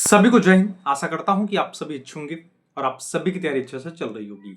सभी को जय हिंद। आशा करता हूं कि आप सभी अच्छे होंगे और आप सभी की तैयारी अच्छे से चल रही होगी।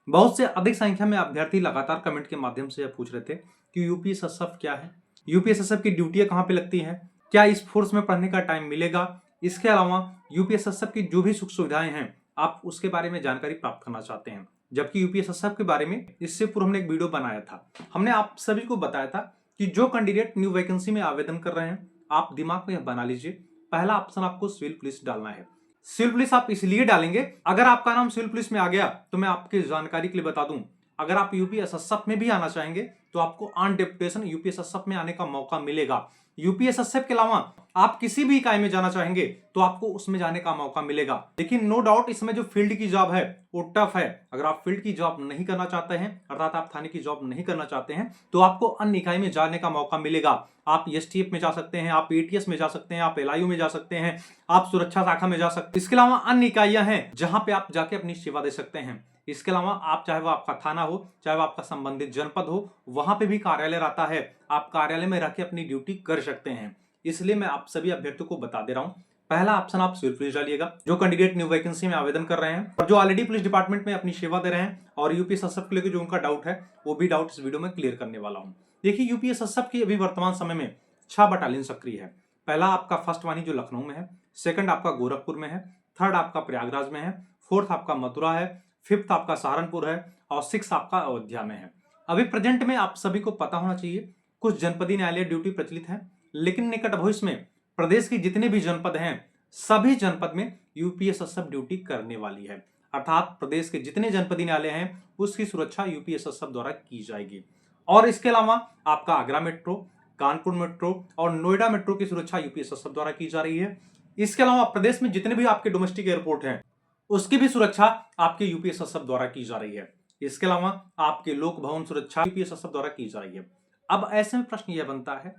बहुत से अधिक संख्या में अभ्यर्थी लगातार कमेंट के माध्यम से यह पूछ रहे थे कि यूपीएसएसएफ क्या है, यूपीएसएसएफ की ड्यूटियां कहां पे लगती हैं, क्या इस फोर्स में पढ़ने का टाइम मिलेगा। इसके अलावा यूपीएसएसएफ की जो भी सुख सुविधाएं हैं आप उसके बारे में जानकारी प्राप्त करना चाहते हैं। जबकि यूपीएसएसएफ के बारे में इससे पूर्व हमने एक वीडियो बनाया था। हमने आप सभी को बताया था कि जो कैंडिडेट न्यू वैकेंसी में आवेदन कर रहे हैं आप दिमाग में यह बना लीजिए, पहला ऑप्शन आपको सिविल पुलिस डालना है। सिविल पुलिस आप इसलिए डालेंगे, अगर आपका नाम सिविल पुलिस में आ गया तो मैं आपकी जानकारी के लिए बता दूं, अगर आप यूपीएसएसएफ में भी आना चाहेंगे तो आपको ऑन डेपुटेशन यूपीएसएसएफ में आने का मौका मिलेगा। यूपीएसएसएफ के अलावा आप किसी भी इकाई में जाना चाहेंगे तो आपको उसमें जाने का मौका मिलेगा। लेकिन नो डाउट इसमें जो फील्ड की जॉब है वो टफ है। अगर आप फील्ड की जॉब नहीं करना चाहते हैं, अर्थात आप थाने की जॉब नहीं करना चाहते हैं, तो आपको अन्य इकाई में जाने का मौका मिलेगा। आप एसटीएफ में जा सकते हैं, आप एटीएस में जा सकते हैं, आप एलआईयू में जा सकते हैं, आप सुरक्षा शाखा में जा सकते हैं। इसके अलावा अन्य इकाइयां हैं जहां पे आप जाके अपनी सेवा दे सकते हैं। इसके अलावा आप चाहे वो आपका थाना हो, चाहे वो आपका संबंधित जनपद हो, वहां पे भी कार्यालय रहता है। आप कार्यालय में रह के अपनी ड्यूटी कर सकते हैं। इसलिए मैं आप सभी अभ्यर्थियों को बता दे रहा हूं, पहला ऑप्शन आप सिविल पुलिस डालिएगा। जो कैंडिडेट न्यू वैकेंसी में आवेदन कर रहे हैं और जो ऑलरेडी पुलिस डिपार्टमेंट में अपनी सेवा दे रहे हैं और यूपीएसएसएफ को लेकर जो उनका डाउट है वो भी डाउट इस वीडियो में क्लियर करने वाला हूं। देखिए, यूपीएसएसएफ की अभी वर्तमान समय में 6 बटालियन सक्रिय है। पहला आपका फर्स्ट वानी जो लखनऊ में है, सेकंड आपका गोरखपुर में है, थर्ड आपका प्रयागराज में है, फोर्थ आपका मथुरा है, फिफ्थ आपका सहारनपुर है और सिक्स आपका अयोध्या में है। अभी प्रेजेंट में आप सभी को पता होना चाहिए कुछ जनपदीय न्यायालय ड्यूटी प्रचलित है, लेकिन निकट भविष्य में प्रदेश की जितने भी जनपद हैं सभी जनपद में यूपीएसएसएफ ड्यूटी करने वाली है। अर्थात प्रदेश के जितने जनपदीय न्यायालय हैं उसकी सुरक्षा यूपीएसएसएफ द्वारा की जाएगी। और इसके अलावा आपका आगरा मेट्रो, कानपुर मेट्रो और नोएडा मेट्रो की सुरक्षा यूपीएसएसएफ द्वारा की जा रही है। इसके अलावा प्रदेश में जितने भी आपके डोमेस्टिक एयरपोर्ट हैं उसकी भी सुरक्षा आपके यूपीएसएसएफ द्वारा की जा रही है। इसके अलावा आपके लोक भवन सुरक्षा यूपीएसएसएफ द्वारा की जा रही है। अब ऐसे में प्रश्न यह बनता है,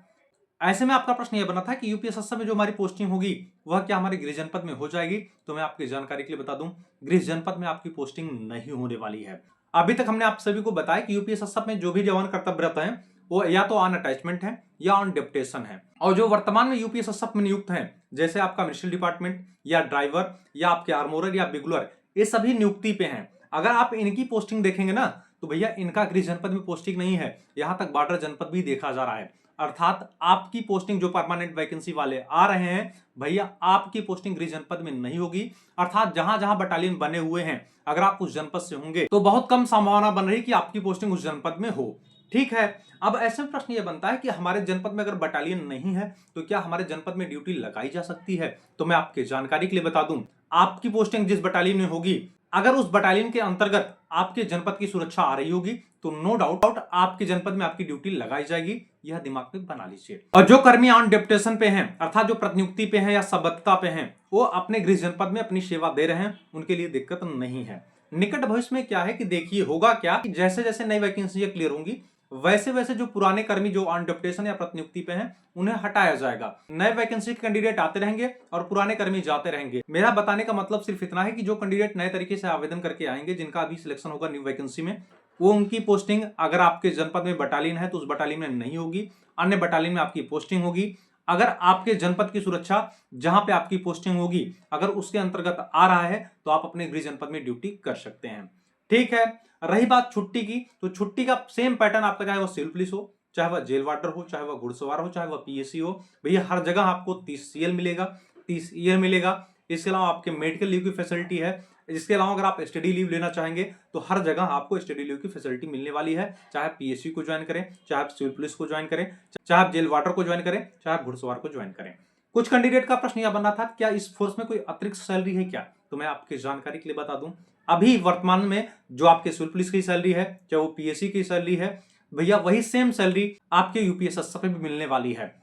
ऐसे में आपका प्रश्न यह बना था कि यूपीएसएसएफ में जो हमारी पोस्टिंग होगी वह क्या हमारे गृह जनपद में हो जाएगी। तो मैं आपकी जानकारी के लिए बता दूं, गृह जनपद में आपकी पोस्टिंग नहीं होने वाली है। अभी तक हमने आप सभी को बताया कि यूपीएसएसएफ में जो भी जवान कर्तव्यरत हैं वो या तो ऑन अटैचमेंट है या ऑन डेपुटेशन है। और जो वर्तमान में यूपीएसएसएफ में नियुक्त हैं, जैसे आपका मिनिस्ट्रियल डिपार्टमेंट या ड्राइवर या आपके आर्मोरर या बिगुलर, ये सभी नियुक्ति पे हैं। अगर आप इनकी पोस्टिंग देखेंगे ना तो भैया इनका गृह जनपद में पोस्टिंग नहीं है, यहां तक बॉर्डर जनपद भी देखा जा रहा है। अर्थात आपकी पोस्टिंग जो परमानेंट वैकेंसी वाले आ रहे हैं भैया आपकी पोस्टिंग गृह जनपद में नहीं होगी। अर्थात जहां जहां बटालियन बने हुए हैं अगर आप उस जनपद से होंगे तो बहुत कम संभावना बन रही कि आपकी पोस्टिंग उस जनपद में हो। ठीक है, अब ऐसे में प्रश्न यह बनता है कि हमारे जनपद में अगर बटालियन नहीं है तो क्या हमारे जनपद में ड्यूटी लगाई जा सकती है। तो मैं आपकी जानकारी के लिए बता दूं, आपकी पोस्टिंग जिस बटालियन में होगी अगर उस बटालियन के अंतर्गत आपके जनपद की सुरक्षा आ रही होगी तो नो डाउट आपके जनपद में आपकी ड्यूटी लगाई जाएगी। यह दिमाग में बना लीजिए। और जो कर्मी ऑन डेपुटेशन पे हैं, अर्थात जो प्रतिनियुक्ति पे हैं या सबद्धता पे हैं, वो अपने गृह जनपद में अपनी सेवा दे रहे हैं, उनके लिए दिक्कत नहीं है। निकट भविष्य में क्या है कि देखिए होगा क्या कि जैसे जैसे नई वैकेंसी क्लियर होंगी वैसे वैसे जो पुराने कर्मी जो ऑन डेपुटेशन या प्रतिनियुक्ति पे हैं उन्हें हटाया जाएगा। नए वैकेंसी के कैंडिडेट आते रहेंगे और पुराने कर्मी जाते रहेंगे। मेरा बताने का मतलब सिर्फ इतना है कि जो कैंडिडेट नए तरीके से आवेदन करके आएंगे, जिनका अभी सिलेक्शन होगा न्यू वैकेंसी में, वो उनकी पोस्टिंग अगर आपके जनपद में बटालियन है तो उस बटालियन में नहीं होगी, अन्य बटालियन में आपकी पोस्टिंग होगी। अगर आपके जनपद की सुरक्षा जहां पे आपकी पोस्टिंग होगी अगर उसके अंतर्गत आ रहा है तो आप अपने गृह जनपद में ड्यूटी कर सकते हैं। ठीक है, रही बात छुट्टी की, तो छुट्टी का सेम पैटर्न आपका, चाहे वो सिविल पुलिस हो, चाहे वह जेल वार्डर हो, चाहे वह घुड़सवार हो, चाहे वह पीएससी हो, भैया हर जगह आपको 30 सीएल मिलेगा, 30 ईयर मिलेगा। इसके अलावा आपके मेडिकल लीव की फैसिलिटी है। इसके अलावा अगर आप स्टडी लीव लेना चाहेंगे तो हर जगह आपको स्टडी लीव की फैसिलिटी मिलने वाली है। चाहे आप पीएससी को ज्वाइन करें, चाहे आप सिविल पुलिस को ज्वाइन करें, चाहे आप जेल वार्डर को ज्वाइन करें, चाहे आप घुड़सवार को ज्वाइन करें। कुछ कैंडिडेट का प्रश्न यह बनना था क्या इस फोर्स में कोई अतिरिक्त सैलरी है क्या। तो मैं आपकी जानकारी के लिए बता दूं, अभी वर्तमान में जो आपके सिविल पुलिस की सैलरी है, चाहे वो पीएससी की सैलरी है, भैया वही सेम सैलरी आपके यूपीएसएसएफ में भी मिलने वाली है।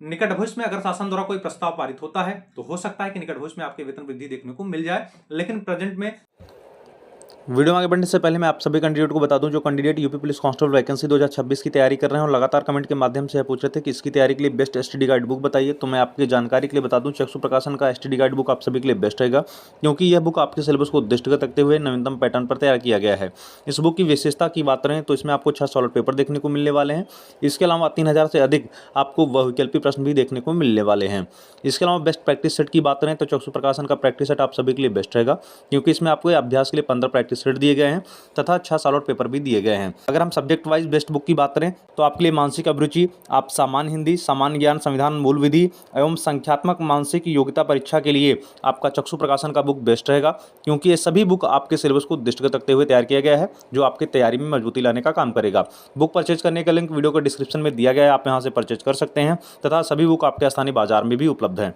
निकट भविष्य में अगर शासन द्वारा कोई प्रस्ताव पारित होता है तो हो सकता है कि निकट भविष्य में आपके वेतन वृद्धि देखने को मिल जाए, लेकिन प्रेजेंट में वीडियो में आगे बढ़ने से पहले मैं आप सभी कैंडिडेट को बता दूं जो candidate UP police constable vacancy 2026 की तैयारी कर रहे हैं और लगातार कमेंट के माध्यम से पूछ रहे थे कि इसकी तैयारी के लिए बेस्ट एसटीडी गाइड बुक बताइए। तो मैं आपकी जानकारी के लिए बता दूं चक्षु प्रकाशन का एसटीडी गाइड बुक आप सभी के लिए बेस्ट रहेगा, क्योंकि यह बुक आपके सिलेबस को दृष्टिगत रखते हुए नवीनतम पैटर्न पर तैयार किया गया है। इस बुक की विशेषता की बात करें तो इसमें आपको 6 सॉलिड पेपर देखने को मिलने वाले हैं। इसके अलावा 3000 से अधिक आपको वैकल्पिक प्रश्न भी देखने को मिलने वाले हैं। इसके अलावा बेस्ट प्रैक्टिस सेट की बात करें तो चक्षु प्रकाशन का प्रैक्टिस सेट आप सभी के लिए बेस्ट रहेगा, क्योंकि इसमें आपको अभ्यास के लिए 15 प्रैक्टिस सेट दिए गए हैं तथा 6 सॉलिड पेपर भी दिए गए हैं। अगर हम सब्जेक्ट वाइज बेस्ट बुक की बात करें तो आपके लिए मानसिक अभिरुचि, आप सामान्य हिंदी, सामान्य ज्ञान, संविधान मूल विधि एवं संख्यात्मक मानसिक योग्यता परीक्षा के लिए आपका चक्षु प्रकाशन का बुक बेस्ट रहेगा, क्योंकि ये सभी बुक आपके सिलेबस को दृष्टिगत रखते हुए तैयार किया गया है, जो आपकी तैयारी में मजबूती लाने का काम करेगा। बुक परचेज करने का लिंक वीडियो के डिस्क्रिप्शन में दिया गया है, आप यहाँ से परचेज कर सकते हैं तथा सभी बुक आपके स्थानीय बाजार में भी उपलब्ध है।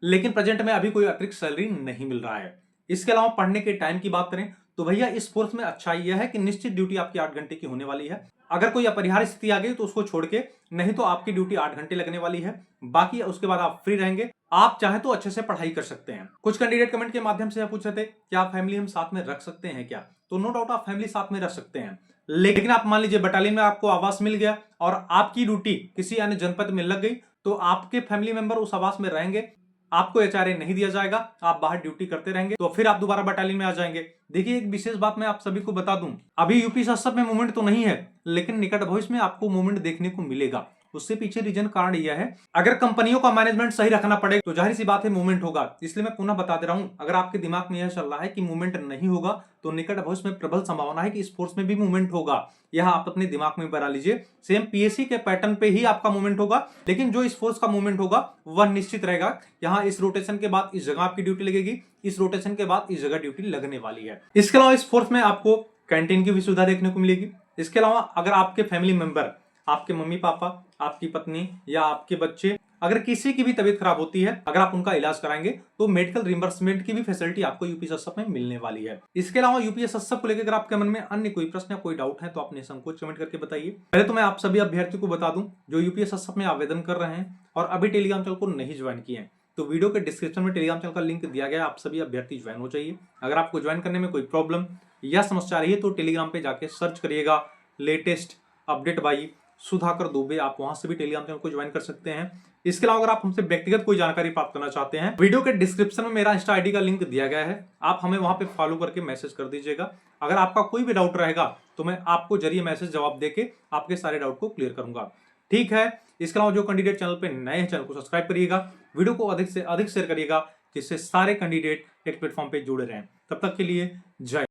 लेकिन प्रेजेंट में अभी कोई अतिरिक्त सैलरी नहीं मिल रहा है। इसके अलावा पढ़ने के टाइम की बात करें तो भैया इस फोर्स में अच्छाई यह है कि निश्चित ड्यूटी आपकी 8 घंटे की होने वाली है। अगर कोई अपरिहार्य स्थिति आ गई तो उसको छोड़ के, नहीं तो आपकी ड्यूटी 8 घंटे लगने वाली है। बाकी उसके बाद आप फ्री रहेंगे, आप चाहे तो अच्छे से पढ़ाई कर सकते हैं। कुछ कैंडिडेट कमेंट के माध्यम से पूछ रहे थे क्या फैमिली हम साथ में रख सकते हैं क्या? तो नो डाउट आप फैमिली साथ में रख सकते हैं, लेकिन आप मान लीजिए बटालियन में आपको आवास मिल गया और आपकी ड्यूटी किसी अन्य जनपद में लग गई, तो आपके फैमिली मेंबर उस आवास में रहेंगे, आपको एचआरए नहीं दिया जाएगा, आप बाहर ड्यूटी करते रहेंगे, तो फिर आप दोबारा बटालियन में आ जाएंगे। देखिए एक विशेष बात मैं आप सभी को बता दूं, अभी यूपी सब में मूवमेंट तो नहीं है, लेकिन निकट भविष्य में आपको मूवमेंट देखने को मिलेगा। उससे पीछे रीजन कारण यह है, अगर कंपनियों का मैनेजमेंट सही रखना पड़ेगा तो जाहिर सी बात है मूवमेंट होगा। इसलिए मैं पुनः बता दे रहा हूं, अगर आपके दिमाग में यह चल रहा है कि मूवमेंट नहीं होगा, तो निकट भविष्य में प्रबल संभावना है कि इस फोर्स में भी मूवमेंट होगा। यह आप अपने दिमाग में बना लीजिए। सेम पीएससी के पैटर्न पे ही आपका मूवमेंट होगा, लेकिन जो इस फोर्स का मूवमेंट होगा वह निश्चित रहेगा। यहाँ इस रोटेशन के बाद इस जगह आपकी ड्यूटी लगेगी, इस रोटेशन के बाद इस जगह ड्यूटी लगने वाली है। इसके अलावा इस फोर्स में आपको कैंटीन की भी सुविधा देखने को मिलेगी। इसके अलावा अगर आपके फैमिली मेंबर, आपके मम्मी पापा, आपकी पत्नी या आपके बच्चे, अगर किसी की भी तबीयत खराब होती है, अगर आप उनका इलाज कराएंगे तो मेडिकल रिइंबर्समेंट की भी फैसिलिटी आपको यूपीएसएसएफ में मिलने वाली है। इसके अलावा यूपीएसएसएफ को लेकर अगर आपके मन में अन्य कोई प्रश्न या कोई डाउट है तो आप निसंकोच कमेंट करके बताइए। पहले तो मैं आप सभी अभ्यर्थियों को बता दूं जो यूपीएसएसएफ में आवेदन कर रहे हैं और अभी टेलीग्राम चैनल को नहीं ज्वाइन किए हैं, तो वीडियो के डिस्क्रिप्शन में टेलीग्राम चैनल का लिंक दिया गया है, आप सभी अभ्यर्थी ज्वाइन हो जाइए। अगर आपको ज्वाइन करने में कोई प्रॉब्लम या समस्या आ रही है तो टेलीग्राम पे जाके सर्च करिएगा latest update by Sudhakar Dubey, आप वहां से भी टेलीग्राम चैनल को ज्वाइन कर सकते हैं। इसके अलावा अगर आप हमसे व्यक्तिगत कोई जानकारी प्राप्त करना चाहते हैं, वीडियो के डिस्क्रिप्शन में मेरा इंस्टा आईडी का लिंक दिया गया है, आप हमें वहां पे फॉलो करके मैसेज कर दीजिएगा। अगर आपका कोई भी डाउट रहेगा तो मैं आपको जरिए मैसेज जवाब देके आपके सारे डाउट को क्लियर करूंगा, ठीक है। इसके अलावा जो कैंडिडेट चैनल पे नए हैं, चैनल को सब्सक्राइब करिएगा, वीडियो को अधिक से अधिक शेयर करिएगा, जिससे सारे कैंडिडेट एक प्लेटफॉर्म पे जुड़े रहें। तब तक के लिए जय।